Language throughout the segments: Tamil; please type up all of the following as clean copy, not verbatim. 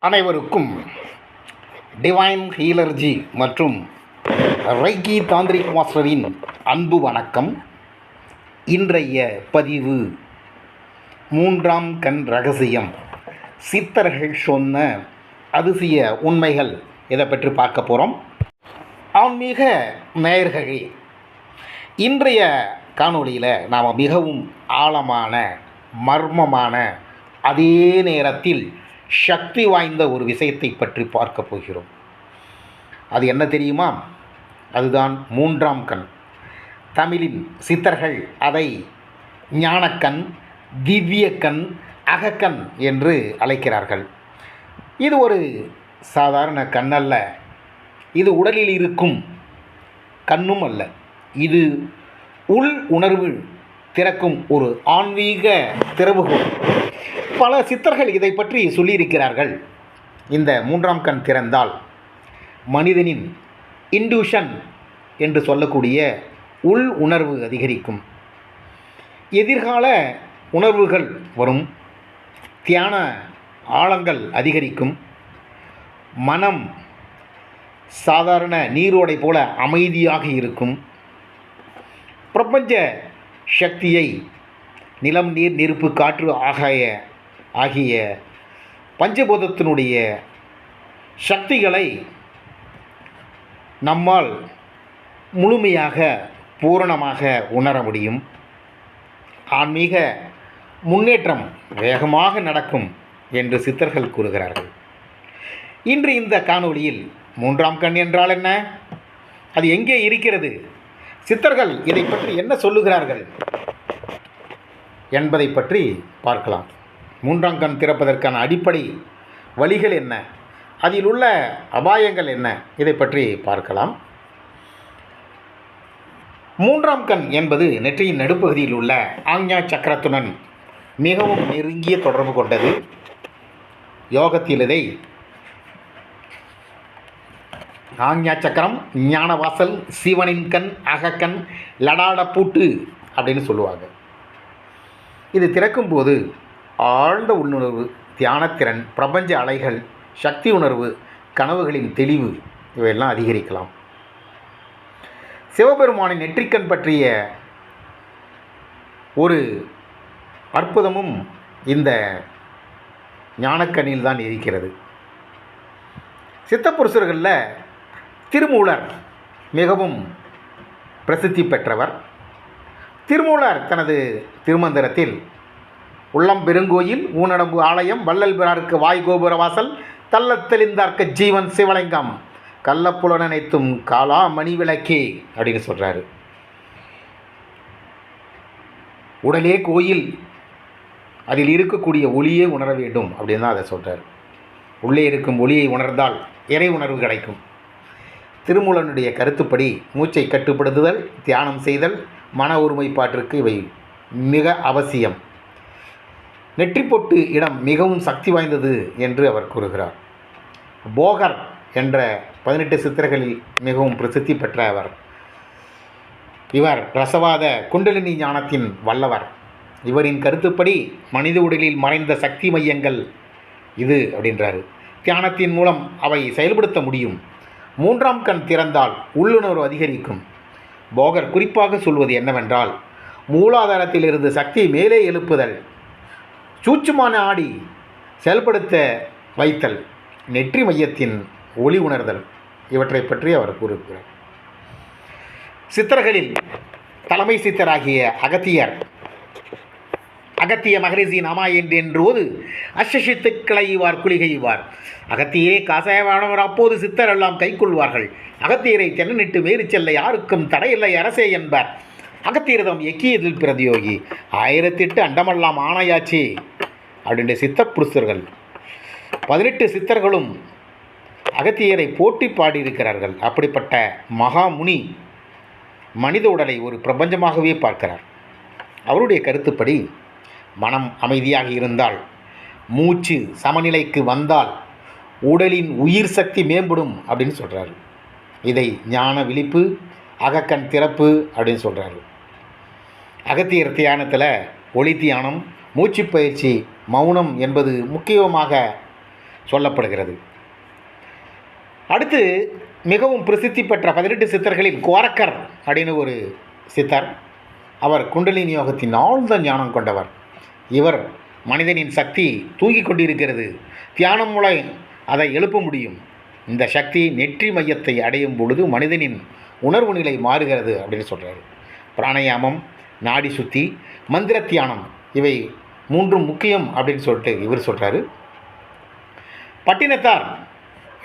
அனைவருக்கும் டிவைன் ஹீலர்ஜி மற்றும் ரைக்கி தாந்திரிக் மாஸ்டரின் அன்பு வணக்கம். இன்றைய பதிவு மூன்றாம் கண் ரகசியம், சித்தர்கள் சொன்ன அதிசய உண்மைகள். இதை பற்றி பார்க்க போகிறோம். ஆன்மீக நேயர்களே, இன்றைய காணொளியில் நாம் மிகவும் ஆழமான, மர்மமான, அதே நேரத்தில் சக்தி வாய்ந்த ஒரு விஷயத்தை பற்றி பார்க்க போகிறோம். அது என்ன தெரியுமா? அதுதான் மூன்றாம் கண். தமிழின் சித்தர்கள் அதை ஞானக்கண், திவ்ய கண், அகக்கண் என்று அழைக்கிறார்கள். இது ஒரு சாதாரண கண் அல்ல, இது உடலில் இருக்கும் கண்ணும் அல்ல, இது உள் உணர்வு திறக்கும் ஒரு ஆன்மீக திறவுகோல். பல சித்தர்கள் இதை பற்றி சொல்லியிருக்கிறார்கள். இந்த மூன்றாம் கண் திறந்தால் மனிதனின் இன்ட்யூஷன் என்று சொல்லக்கூடிய உள் உணர்வு அதிகரிக்கும், எதிர்கால உணர்வுகள் வரும், தியான ஆழங்கள் அதிகரிக்கும், மனம் சாதாரண நீரோடை போல அமைதியாக இருக்கும், பிரபஞ்ச சக்தியை நிலம், நீர், நெருப்பு, காற்று ஆகிய பஞ்சபூதத்தினுடைய சக்திகளை நம்மால் முழுமையாக பூரணமாக உணர முடியும். ஆன்மீக முன்னேற்றம் வேகமாக நடக்கும் என்று சித்தர்கள் கூறுகிறார்கள். இன்று இந்த காணொளியில் மூன்றாம் கண் என்றால் என்ன, அது எங்கே இருக்கிறது, சித்தர்கள் இதை பற்றி என்ன சொல்லுகிறார்கள் என்பதை பற்றி பார்க்கலாம். மூன்றாம் கண் திறப்பதற்கான அடிப்படை வழிகள் என்ன, அதில் உள்ள அபாயங்கள் என்ன, இதை பற்றி பார்க்கலாம். மூன்றாம் கண் என்பது நெற்றியின் நடுப்பகுதியில் உள்ள ஆக்ஞா சக்கரத்துடன் மிகவும் நெருங்கிய தொடர்பு கொண்டது. யோகத்தில் இதை ஆக்ஞா சக்கரம், ஞானவாசல், சிவனின் கண், அகக்கண், லடாட பூட்டு அப்படின்னு சொல்லுவாங்க. இது திறக்கும்போது ஆழ்ந்த உள்ளுணர்வு, தியானத்திறன், பிரபஞ்ச அலைகள், சக்தி உணர்வு, கனவுகளின் தெளிவு இவையெல்லாம் அதிகரிக்கலாம். சிவபெருமானின் நெற்றிக்கண் பற்றிய ஒரு அற்புதமும் இந்த ஞானக்கண்ணில் தான் இருக்கிறது. சித்தப்புருஷர்களில் திருமூலர் மிகவும் பிரசித்தி பெற்றவர். திருமூலர் தனது திருமந்திரத்தில் உள்ளம் பெருங்கோயில், ஊனடம்பு ஆலயம், வள்ளல் பிறாருக்கு வாய் கோபுர வாசல், தள்ளத் தெளிந்தார்க்க ஜீவன் சிவலிங்கம், கள்ளப்புலன் அனைத்தும் காலா மணி விளக்கே அப்படின்னு சொல்கிறாரு. உடலே கோயில், அதில் இருக்கக்கூடிய ஒளியே உணர வேண்டும் அப்படின்னு தான் அதை சொல்கிறார். உள்ளே இருக்கும் ஒளியை உணர்ந்தால் இறை உணர்வு கிடைக்கும். திருமூலனுடைய கருத்துப்படி மூச்சை கட்டுப்படுத்துதல், தியானம் செய்தல், மன ஒருமைப்பாட்டிற்கு இவை மிக அவசியம். நெற்றி பொட்டு இடம் மிகவும் சக்தி வாய்ந்தது என்று அவர் கூறுகிறார். போகர் என்ற 18 சித்தர்களில் மிகவும் பிரசித்தி பெற்ற அவர். இவர் ரசவாத குண்டலினி ஞானத்தின் வல்லவர். இவரின் கருத்துப்படி மனித உடலில் மறைந்த சக்தி மையங்கள் இது அப்படின்றாரு. தியானத்தின் மூலம் அவை செயல்படுத்த முடியும். மூன்றாம் கண் திறந்தால் உள்ளுணர்வு அதிகரிக்கும். போகர் குறிப்பாக சொல்வது என்னவென்றால், மூலாதாரத்திலிருந்து சக்தி மேலே எழுப்புதல், சூட்சுமான ஆடி செயல்படுத்த வைத்தல், நெற்றி மையத்தின் ஒளி உணர்தல், இவற்றை பற்றி அவர் கூறுகிறார். சித்தர்களில் தலைமை சித்தராகிய அகத்திய மகரிஷியின் அம்மா என்றோது அஷசித்து கிளைவார் குளிகைவார். அகத்தியரே காசாயவானவர், அப்போது சித்தர் எல்லாம் கைக்கொள்வார்கள். அகத்தியரை தென்னனிட்டு வேறு செல்ல யாருக்கும் தடையில்லை அரசே என்பார். அகத்தியரதம் எக்கியதில் பிரதியோகி, 1008 அண்டமெல்லாம் ஆணையாச்சி அப்படின்ற சித்தப்புருஷர்கள் 18 சித்தர்களும் அகத்தியரை போட்டி பாடியிருக்கிறார்கள். அப்படிப்பட்ட மகாமுனி மனித உடலை ஒரு பிரபஞ்சமாகவே பார்க்கிறார். அவருடைய கருத்துப்படி மனம் அமைதியாக இருந்தால், மூச்சு சமநிலைக்கு வந்தால் உடலின் உயிர் சக்தி மேம்படும் அப்படின்னு சொல்கிறாரு. இதை ஞான விழிப்பு, அகக்கண் திறப்பு அப்படின்னு சொல்கிறாரு. அகத்தியர் தியானத்தில் ஒளி தியானம், மூச்சு பயிற்சி, மௌனம் என்பது முக்கியமாக சொல்லப்படுகிறது. அடுத்து மிகவும் பிரசித்தி பெற்ற 18 சித்தர்களில் கோரக்கர் அப்படின்னு ஒரு சித்தர். அவர் குண்டலினி யோகத்தின் ஆழ்ந்த ஞானம் கொண்டவர். இவர் மனிதனின் சக்தி தூங்கிக் கொண்டிருக்கிறது, தியானம் மூலம் அதை எழுப்ப முடியும், இந்த சக்தி நெற்றி மையத்தை அடையும் பொழுது மனிதனின் உணர்வு நிலை மாறுகிறது அப்படின்னு சொல்கிறார். பிராணாயாமம், நாடி சுத்தி, மந்திர தியானம் இவை மூன்றும் முக்கியம் அப்படின்னு சொல்லிட்டு இவர் சொல்கிறாரு. பட்டினத்தார்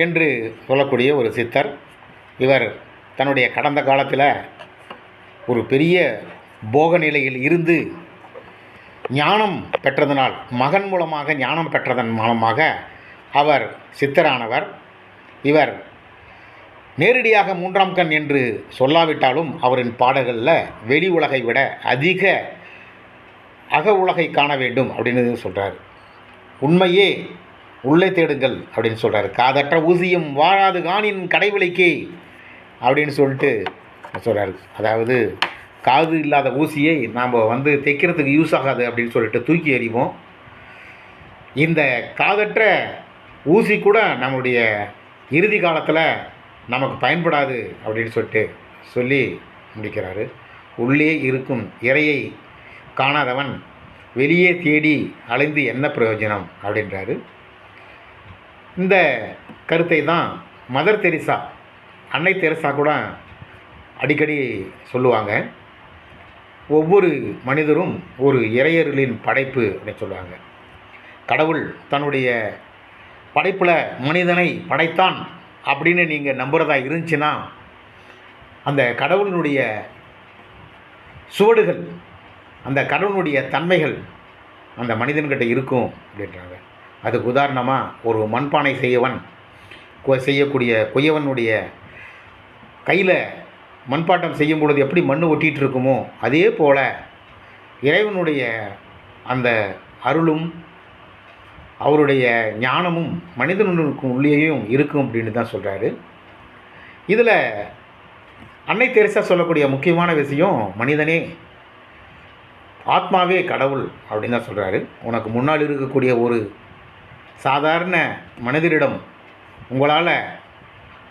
என்று சொல்லக்கூடிய ஒரு சித்தர். இவர் தன்னுடைய கடந்த காலத்தில் ஒரு பெரிய போக நிலையில் இருந்து ஞானம் பெற்றதனால், மகன் மூலமாக ஞானம் பெற்றதன் மூலமாக அவர் சித்தரானவர். இவர் நேரடியாக 3ஆம் கண் என்று சொல்லாவிட்டாலும் அவரின் பாடல்களில் வெளி உலகை விட அதிக அக உலகை காண வேண்டும் அப்படின்னு சொல்கிறார். உண்மையே உள்ளே தேடுங்கள் அப்படின்னு சொல்கிறார். காதற்ற ஊசியும் வாழாது காணின் கடைவிலைக்கே அப்படின்னு சொல்லிட்டு சொல்கிறார். அதாவது காது இல்லாத ஊசியை நாம் தைக்கிறதுக்கு யூஸ் ஆகாது அப்படின்னு சொல்லிட்டு தூக்கி எறிவோம். இந்த காதற்ற ஊசி கூட நம்முடைய இறுதி காலத்தில் நமக்கு பயன்படாது அப்படின்னு சொல்லிட்டு சொல்லி முடிக்கிறாரு. உள்ளே இருக்கும் இறையை காணாதவன் வெளியே தேடி அலைந்து என்ன பிரயோஜனம் அப்படின்றாரு. இந்த கருத்தை தான் மதர் தெரேசா, அன்னை தெரேசா கூட அடிக்கடி சொல்லுவாங்க. ஒவ்வொரு மனிதரும் ஒரு இறையர்களின் படைப்பு அப்படின்னு சொல்லுவாங்க. கடவுள் தன்னுடைய படைப்பில் மனிதனை படைத்தான் அப்படின்னு நீங்கள் நம்புகிறதா இருந்துச்சுன்னா அந்த கடவுளினுடைய சுவடுகள், அந்த கடவுளுடைய தன்மைகள் அந்த மனிதன்கிட்ட இருக்கும் அப்படின்றாங்க. அதுக்கு உதாரணமாக ஒரு மண்பானை செய்யக்கூடிய கொய்யவனுடைய கையில் மண்பாட்டம் செய்யும் பொழுது எப்படி மண் ஒட்டிகிட்டு இருக்குமோ அதே போல் இறைவனுடைய அந்த அருளும் அவருடைய ஞானமும் மனிதனுக்கும் உள்ளேயும் இருக்கும் அப்படின்னு தான் சொல்கிறாரு. இதில் அன்னை தெரேசா சொல்லக்கூடிய முக்கியமான விஷயம், மனிதனே ஆத்மாவே கடவுள் அப்படின்னு தான் சொல்கிறாரு. உனக்கு முன்னால் இருக்கக்கூடிய ஒரு சாதாரண மனிதரிடம் உங்களால்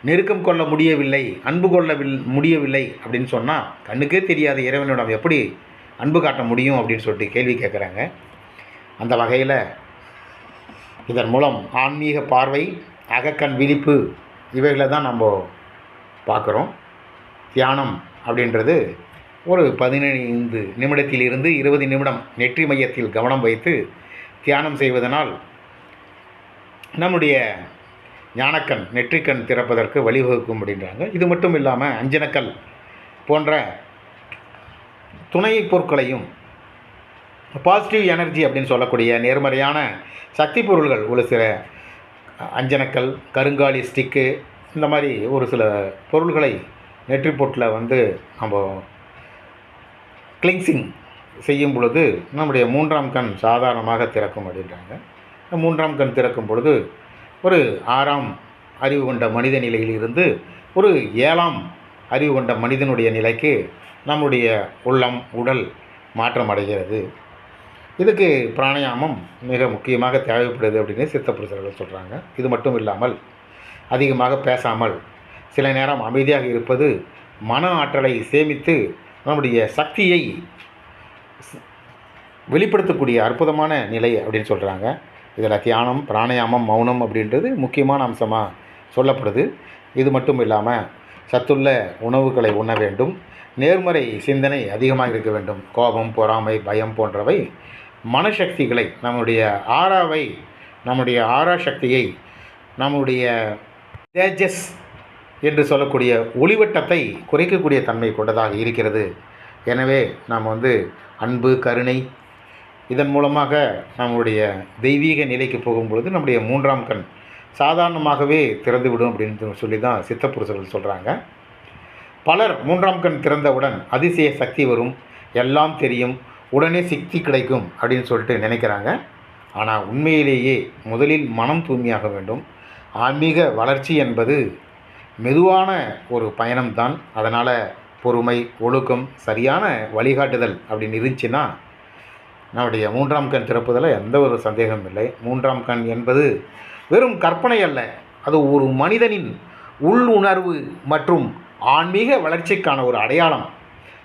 நெருக்கம் கொள்ள முடியவில்லை, அன்பு கொள்ள முடியவில்லை அப்படின்னு சொன்னால் கண்ணுக்கே தெரியாத இறைவனிடம் எப்படி அன்பு காட்ட முடியும் அப்படின்னு சொல்லிட்டு கேள்வி கேட்குறாங்க. அந்த வகையில் இதன் மூலம் ஆன்மீக பார்வை, அகக்கண் விழிப்பு இவைகளை தான் நம்ம பார்க்குறோம். தியானம் அப்படின்றது ஒரு 15 நிமிடத்திலிருந்து 20 நிமிடம் நெற்றி மையத்தில் கவனம் வைத்து தியானம் செய்வதனால் நம்முடைய ஞானக்கண், நெற்றிக்கண் திறப்பதற்கு வழிவகுக்கும் அப்படின்றாங்க. இது மட்டும் இல்லாமல் அஞ்சனக்கல் போன்ற துணை பொருட்களையும், பாசிட்டிவ் எனர்ஜி அப்படின்னு சொல்லக்கூடிய நேர்மறையான சக்தி பொருள்கள், ஒரு சில அஞ்சனக்கல், கருங்காலி ஸ்டிக்கு, இந்த மாதிரி ஒரு சில பொருள்களை நெற்றி பொட்டில் நம்ம கிளின்சிங் செய்யும் பொழுது நம்முடைய 3ஆம் கண் சாதாரணமாக திறக்கும் அப்படின்றாங்க. 3ஆம் கண் திறக்கும் பொழுது ஒரு 6ஆம் அறிவு கொண்ட மனித நிலையிலிருந்து ஒரு 7ஆம் அறிவு கொண்ட மனிதனுடைய நிலைக்கு நம்முடைய உள்ளம், உடல் மாற்றம் அடைகிறது. இதுக்கு பிராணாயாமம் மிக முக்கியமாக தேவைப்படுது அப்படின்னு சித்தப்புருஷர்கள் சொல்கிறாங்க. இது மட்டும் இல்லாமல் அதிகமாக பேசாமல் சில நேரம் அமைதியாக இருப்பது மன ஆற்றலை சேமித்து நம்முடைய சக்தியை வெளிப்படுத்தக்கூடிய அற்புதமான நிலை அப்படின்னு சொல்கிறாங்க. இதில் தியானம், பிராணாயாமம், மௌனம் அப்படின்றது முக்கியமான அம்சமாக சொல்லப்படுது. இது மட்டும் இல்லாமல் சத்துள்ள உணவுகளை உண்ண வேண்டும், நேர்மறை சிந்தனை அதிகமாக இருக்க வேண்டும். கோபம், பொறாமை, பயம் போன்றவை மனசக்திகளை, நம்முடைய ஆறாவை, நம்முடைய ஆறா சக்தியை, நம்முடைய தேஜஸ் என்று சொல்லக்கூடிய ஒளிவட்டத்தை குறைக்கக்கூடிய தன்மை கொண்டதாக இருக்கிறது. எனவே நாம் அன்பு, கருணை இதன் மூலமாக நம்முடைய தெய்வீக நிலைக்கு போகும்பொழுது நம்முடைய 3ஆம் கண் சாதாரணமாகவே திறந்துவிடும் அப்படின்னு சொல்லி தான் சித்தப்புருஷர்கள் சொல்கிறாங்க. பலர் 3ஆம் கண் திறந்தவுடன் அதிசய சக்தி வரும், எல்லாம் தெரியும், உடனே சக்தி கிடைக்கும் அப்படின்னு சொல்லிட்டு நினைக்கிறாங்க. ஆனால் உண்மையிலேயே முதலில் மனம் தூய்மையாக வேண்டும். ஆன்மீக வளர்ச்சி என்பது மெதுவான ஒரு பயணம்தான். அதனால் பொறுமை, ஒழுக்கம், சரியான வழிகாட்டுதல் அப்படின்னு இருந்துச்சுன்னா நம்முடைய 3ஆம் கண் திறப்பதில் எந்த ஒரு சந்தேகமும் இல்லை. 3ஆம் கண் என்பது வெறும் கற்பனை அல்ல, அது ஒரு மனிதனின் உள்ளுணர்வு மற்றும் ஆன்மீக வளர்ச்சிக்கான ஒரு அடையாளம்.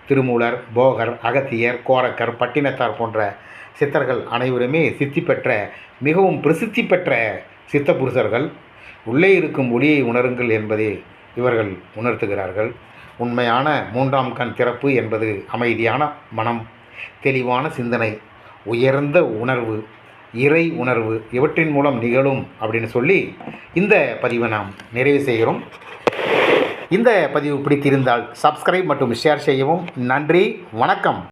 திருமூலர், போகர், அகத்தியர், கோரக்கர், பட்டினத்தார் போன்ற சித்தர்கள் அனைவருமே சித்தி பெற்ற மிகவும் பிரசித்தி பெற்ற சித்த புருஷர்கள். உள்ளே இருக்கும் ஒளியை உணருங்கள் என்பதை இவர்கள் உணர்த்துகிறார்கள். உண்மையான மூன்றாம் கண் திறப்பு என்பது அமைதியான மனம், தெளிவான சிந்தனை, உயர்ந்த உணர்வு, இறை உணர்வு இவற்றின் மூலம் நிகழும் அப்படின்னு சொல்லி இந்த பதிவை நாம் நிறைவு செய்கிறோம். இந்த பதிவு பிடித்திருந்தால் சப்ஸ்கிரைப் மற்றும் ஷேர் செய்யவும். நன்றி, வணக்கம்.